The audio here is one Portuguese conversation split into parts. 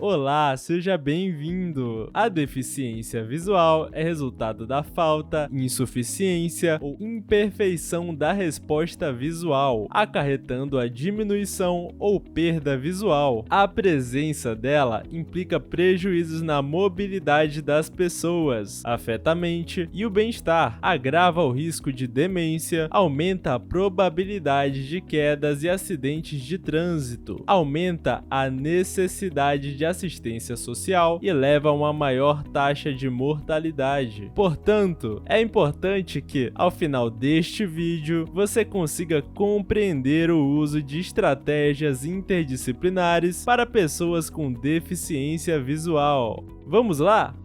Olá, seja bem-vindo! A deficiência visual é resultado da falta, insuficiência ou imperfeição da resposta visual, acarretando a diminuição ou perda visual. A presença dela implica prejuízos na mobilidade das pessoas, afeta a mente e o bem-estar, agrava o risco de demência, aumenta a probabilidade de quedas e acidentes de trânsito, aumenta a necessidade de assistência social e leva a uma maior taxa de mortalidade. Portanto, é importante que, ao final deste vídeo, você consiga compreender o uso de estratégias interdisciplinares para pessoas com deficiência visual. Vamos lá?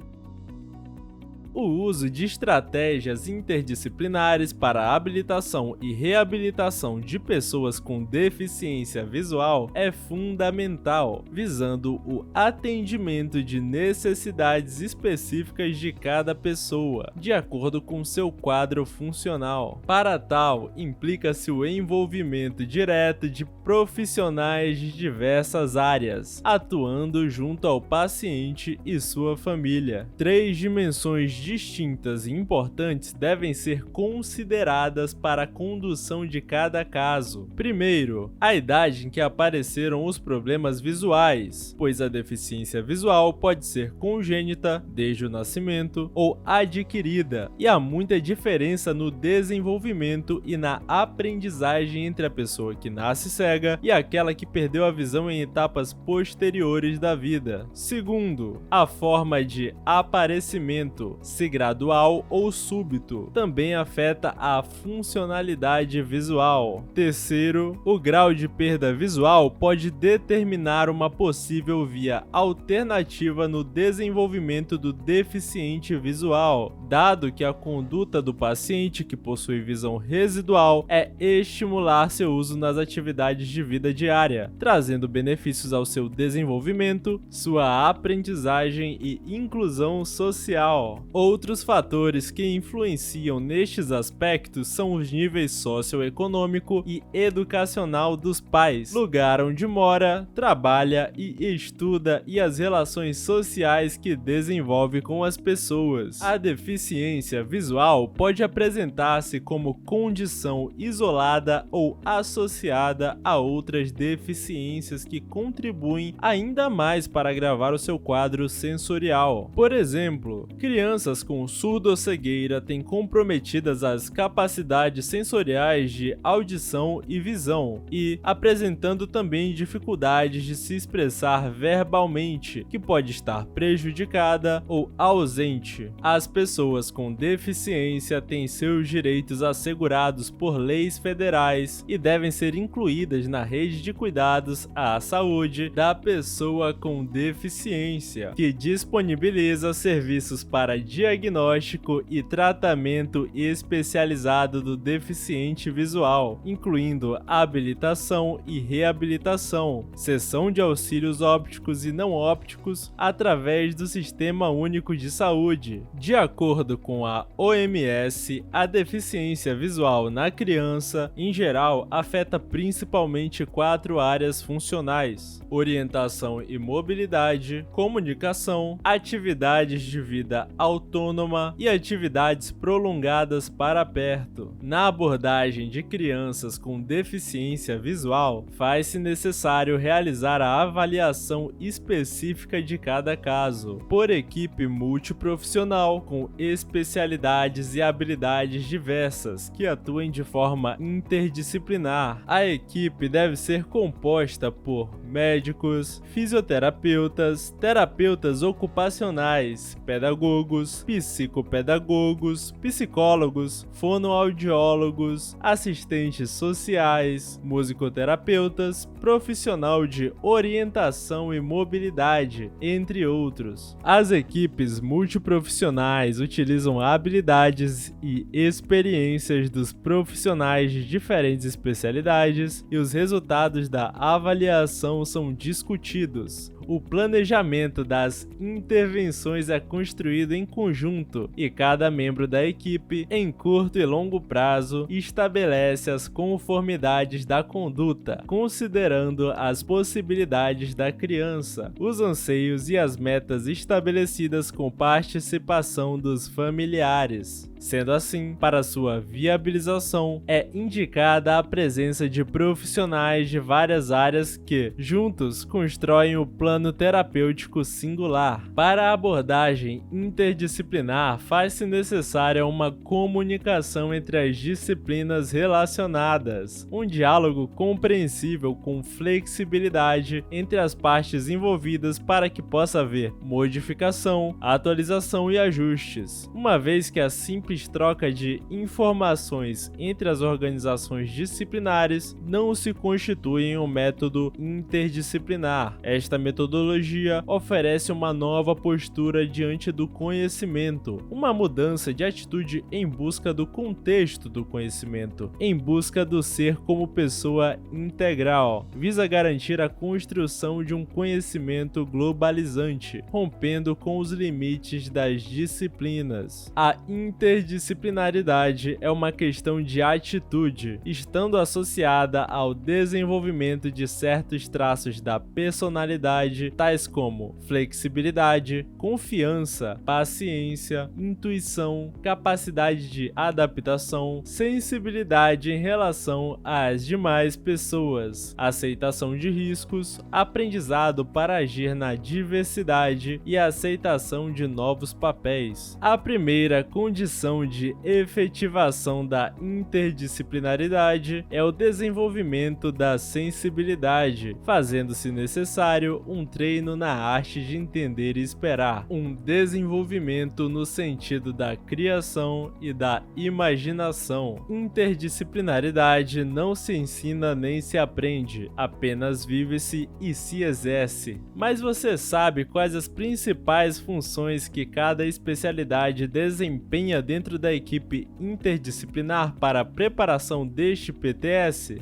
O uso de estratégias interdisciplinares para a habilitação e reabilitação de pessoas com deficiência visual é fundamental, visando o atendimento de necessidades específicas de cada pessoa, de acordo com seu quadro funcional. Para tal, implica-se o envolvimento direto de profissionais de diversas áreas, atuando junto ao paciente e sua família. 3 dimensões distintas e importantes devem ser consideradas para a condução de cada caso. Primeiro, a idade em que apareceram os problemas visuais, pois a deficiência visual pode ser congênita, desde o nascimento, ou adquirida, e há muita diferença no desenvolvimento e na aprendizagem entre a pessoa que nasce cega e aquela que perdeu a visão em etapas posteriores da vida. Segundo, a forma de aparecimento, se gradual ou súbito, também afeta a funcionalidade visual. Terceiro, o grau de perda visual pode determinar uma possível via alternativa no desenvolvimento do deficiente visual, dado que a conduta do paciente que possui visão residual é estimular seu uso nas atividades de vida diária, trazendo benefícios ao seu desenvolvimento, sua aprendizagem e inclusão social. Outros fatores que influenciam nestes aspectos são os níveis socioeconômico e educacional dos pais, lugar onde mora, trabalha e estuda e as relações sociais que desenvolve com as pessoas. A deficiência visual pode apresentar-se como condição isolada ou associada a outras deficiências que contribuem ainda mais para agravar o seu quadro sensorial. Por exemplo, crianças com surdo-cegueira têm comprometidas as capacidades sensoriais de audição e visão e apresentando também dificuldades de se expressar verbalmente, que pode estar prejudicada ou ausente. As pessoas com deficiência têm seus direitos assegurados por leis federais e devem ser incluídas na rede de cuidados à saúde da pessoa com deficiência, que disponibiliza serviços para diagnóstico e tratamento especializado do deficiente visual, incluindo habilitação e reabilitação, cessão de auxílios ópticos e não ópticos através do Sistema Único de Saúde. De acordo com a OMS, a deficiência visual na criança, em geral, afeta principalmente 4 áreas funcionais: orientação e mobilidade, comunicação, atividades de vida autônoma e atividades prolongadas para perto. Na abordagem de crianças com deficiência visual, faz-se necessário realizar a avaliação específica de cada caso, por equipe multiprofissional com especialidades e habilidades diversas, que atuem de forma interdisciplinar. A equipe deve ser composta por médicos, fisioterapeutas, terapeutas ocupacionais, pedagogos, psicopedagogos, psicólogos, fonoaudiólogos, assistentes sociais, musicoterapeutas, profissional de orientação e mobilidade, entre outros. As equipes multiprofissionais utilizam habilidades e experiências dos profissionais de diferentes especialidades e os resultados da avaliação são discutidos. o planejamento das intervenções é construído em conjunto e cada membro da equipe, em curto e longo prazo, estabelece as conformidades da conduta, considerando as possibilidades da criança, os anseios e as metas estabelecidas com participação dos familiares. Sendo assim, para sua viabilização, é indicada a presença de profissionais de várias áreas que, juntos, constroem o plano terapêutico singular. Para a abordagem interdisciplinar, faz-se necessária uma comunicação entre as disciplinas relacionadas, um diálogo compreensível com flexibilidade entre as partes envolvidas para que possa haver modificação, atualização e ajustes, uma vez que a simples troca de informações entre as organizações disciplinares não se constitui em um método interdisciplinar. Esta metodologia oferece uma nova postura diante do conhecimento, uma mudança de atitude em busca do contexto do conhecimento, em busca do ser como pessoa integral, visa garantir a construção de um conhecimento globalizante, rompendo com os limites das disciplinas. A interdisciplinaridade é uma questão de atitude, estando associada ao desenvolvimento de certos traços da personalidade, tais como flexibilidade, confiança, paciência, intuição, capacidade de adaptação, sensibilidade em relação às demais pessoas, aceitação de riscos, aprendizado para agir na diversidade e aceitação de novos papéis. A primeira condição de efetivação da interdisciplinaridade é o desenvolvimento da sensibilidade, fazendo-se necessário um treino na arte de entender e esperar, um desenvolvimento no sentido da criação e da imaginação. Interdisciplinaridade não se ensina nem se aprende, apenas vive-se e se exerce. Mas você sabe quais as principais funções que cada especialidade desempenha dentro da equipe interdisciplinar para a preparação deste PTS?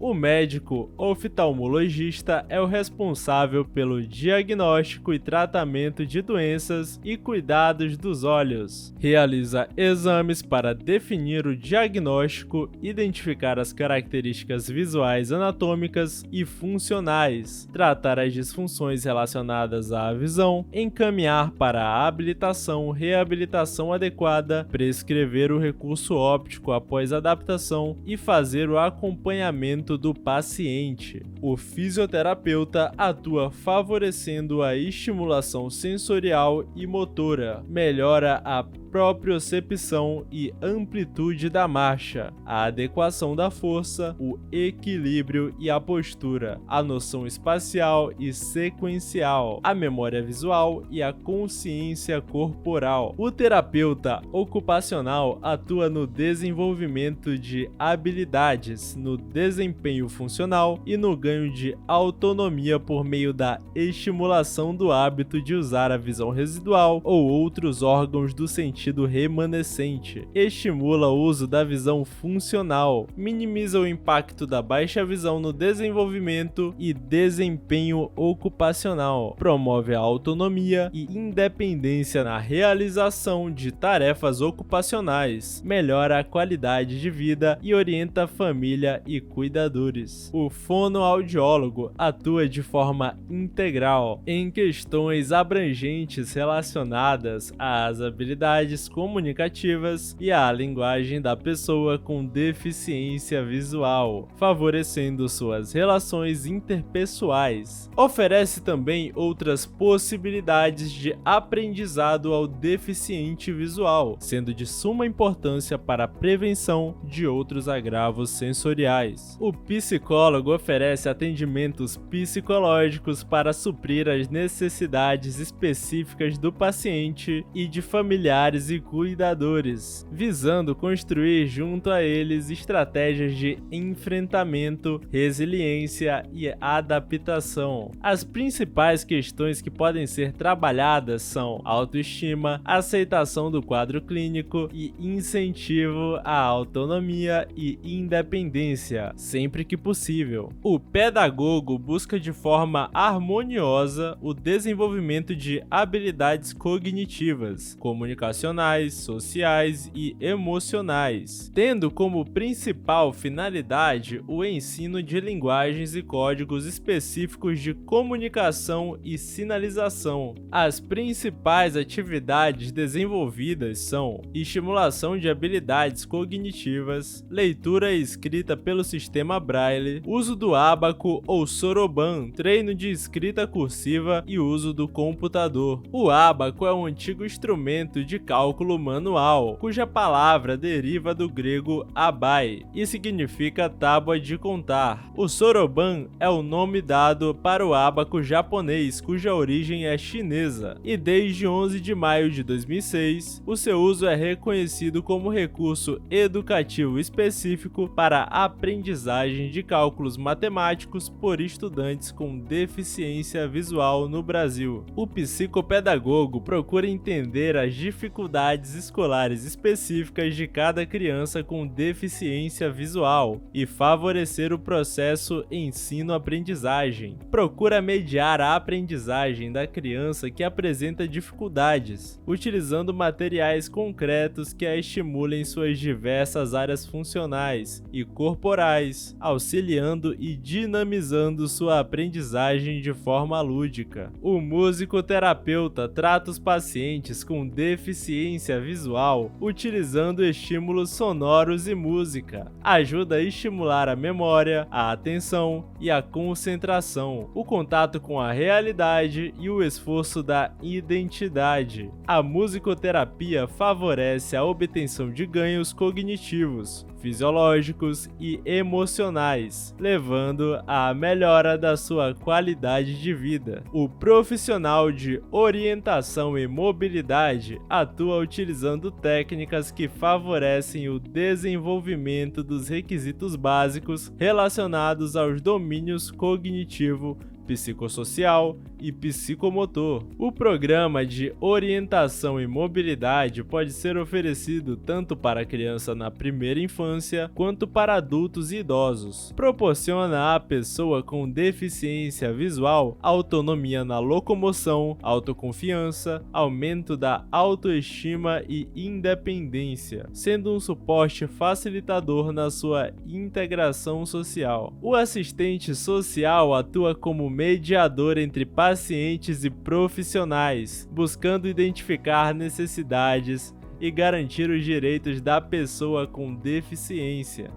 O médico oftalmologista é o responsável pelo diagnóstico e tratamento de doenças e cuidados dos olhos. Realiza exames para definir o diagnóstico, identificar as características visuais anatômicas e funcionais, tratar as disfunções relacionadas à visão, encaminhar para a habilitação, reabilitação adequada, prescrever o recurso óptico após adaptação e fazer o acompanhamento do paciente. O fisioterapeuta atua favorecendo a estimulação sensorial e motora, melhora a propriocepção e amplitude da marcha, a adequação da força, o equilíbrio e a postura, a noção espacial e sequencial, a memória visual e a consciência corporal. O terapeuta ocupacional atua no desenvolvimento de habilidades, no desempenho funcional e no ganho de autonomia por meio da estimulação do hábito de usar a visão residual ou outros órgãos do sentido remanescente, estimula o uso da visão funcional, minimiza o impacto da baixa visão no desenvolvimento e desempenho ocupacional, promove a autonomia e independência na realização de tarefas ocupacionais, melhora a qualidade de vida e orienta a família e cuidadores. O fonoaudiólogo atua de forma integral em questões abrangentes relacionadas às habilidades comunicativas e à linguagem da pessoa com deficiência visual, favorecendo suas relações interpessoais. Oferece também outras possibilidades de aprendizado ao deficiente visual, sendo de suma importância para a prevenção de outros agravos sensoriais. O psicólogo oferece atendimentos psicológicos para suprir as necessidades específicas do paciente e de familiares familiares e cuidadores, visando construir junto a eles estratégias de enfrentamento, resiliência e adaptação. As principais questões que podem ser trabalhadas são autoestima, aceitação do quadro clínico e incentivo à autonomia e independência, sempre que possível. O pedagogo busca de forma harmoniosa o desenvolvimento de habilidades cognitivas, comunicacionais, sociais e emocionais, tendo como principal finalidade o ensino de linguagens e códigos específicos de comunicação e sinalização. As principais atividades desenvolvidas são estimulação de habilidades cognitivas, leitura e escrita pelo sistema Braille, uso do ábaco ou soroban, treino de escrita cursiva e uso do computador. O ábaco é um antigo instrumento de cálculo manual, cuja palavra deriva do grego abai e significa tábua de contar. O soroban é o nome dado para o ábaco japonês, cuja origem é chinesa, e desde 11 de maio de 2006, o seu uso é reconhecido como recurso educativo específico para a aprendizagem de cálculos matemáticos por estudantes com deficiência visual no Brasil. O psicopedagogo procura entender as dificuldades escolares específicas de cada criança com deficiência visual e favorecer o processo ensino-aprendizagem. Procura mediar a aprendizagem da criança que apresenta dificuldades, utilizando materiais concretos que a estimulem em suas diversas áreas funcionais e corporais, auxiliando e dinamizando sua aprendizagem de forma lúdica. O musicoterapeuta trata os pacientes com deficiência visual utilizando estímulos sonoros e música. Ajuda a estimular a memória, a atenção e a concentração, o contato com a realidade e o esforço da identidade. A musicoterapia favorece a obtenção de ganhos cognitivos, fisiológicos e emocionais, levando à melhora da sua qualidade de vida. O profissional de orientação e mobilidade atua utilizando técnicas que favorecem o desenvolvimento dos requisitos básicos relacionados aos domínios cognitivo, psicossocial e psicomotor. O programa de orientação e mobilidade pode ser oferecido tanto para a criança na primeira infância quanto para adultos e idosos. Proporciona à pessoa com deficiência visual autonomia na locomoção, autoconfiança, aumento da autoestima e independência, sendo um suporte facilitador na sua integração social. O assistente social atua como mediador entre pacientes e profissionais, buscando identificar necessidades e garantir os direitos da pessoa com deficiência.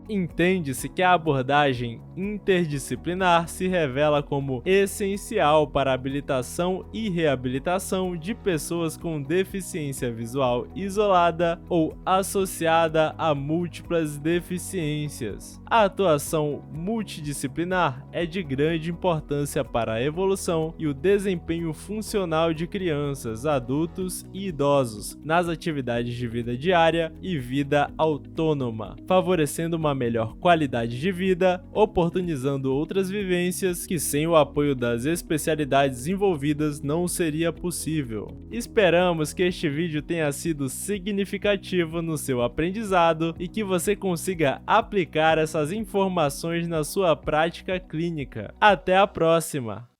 Entende-se que a abordagem interdisciplinar se revela como essencial para a habilitação e reabilitação de pessoas com deficiência visual isolada ou associada a múltiplas deficiências. A atuação multidisciplinar é de grande importância para a evolução e o desempenho funcional de crianças, adultos e idosos nas atividades de vida diária e vida autônoma, favorecendo uma melhor qualidade de vida, oportunizando outras vivências que sem o apoio das especialidades envolvidas não seria possível. Esperamos que este vídeo tenha sido significativo no seu aprendizado e que você consiga aplicar essas informações na sua prática clínica. Até a próxima!